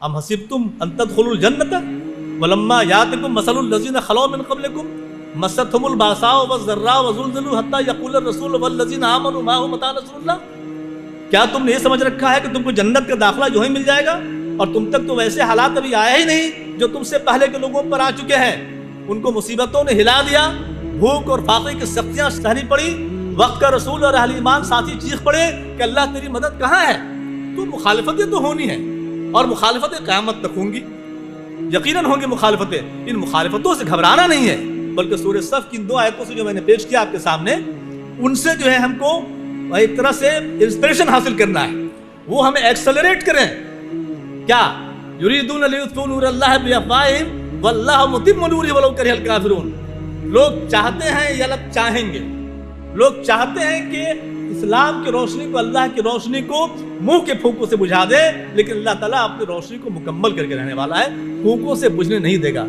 ام حسبتم ان تدخلوا الجنۃ ولما یاتکم مثل الذین خلوا من قبلکم مستهم الباساء والضراء وزلزلوا حتى يقول الرسول والذین آمنوا معه متى نصر اللہ. کیا تم نے یہ سمجھ رکھا ہے کہ تم کو جنت کا داخلہ جو ہی مل جائے گا؟ اور تم تک تو ویسے حالات ابھی آیا ہی نہیں جو تم سے پہلے کے لوگوں پر آ چکے ہیں. ان کو مصیبتوں نے ہلا دیا، بھوک اور فاقے کی سختیاں سہنی پڑی، وقت کا رسول اور اہل ایمان ساتھی چیخ پڑے کہ اللہ تیری مدد کہاں ہے؟ تو مخالفتیں تو ہونی ہیں، اور مخالفتیں قیامت تک ہوں گی، یقیناً ہوں گی مخالفتیں. ان مخالفتوں سے گھبرانا نہیں ہے، بلکہ سورہ صف کی ان 2 آیتوں سے جو میں نے پیش کیا آپ کے سامنے، ان سے جو ہے ہم کو ایک طرح سے انسپریشن حاصل کرنا ہے، وہ ہمیں ایکسلریٹ کریں. کیا یریدون لیطفئوا نور اللہ بافواہہم واللہ متم نورہ ولو کرہ الکافرون. لوگ چاہتے ہیں یا لوگ چاہیں گے، لوگ چاہتے ہیں کہ اسلام کی روشنی کو، اللہ کی روشنی کو منہ کے پھونکوں سے بجھا دے، لیکن اللہ تعالیٰ اپنی روشنی کو مکمل کر کے رہنے والا ہے، پھونکوں سے بجھنے نہیں دے گا.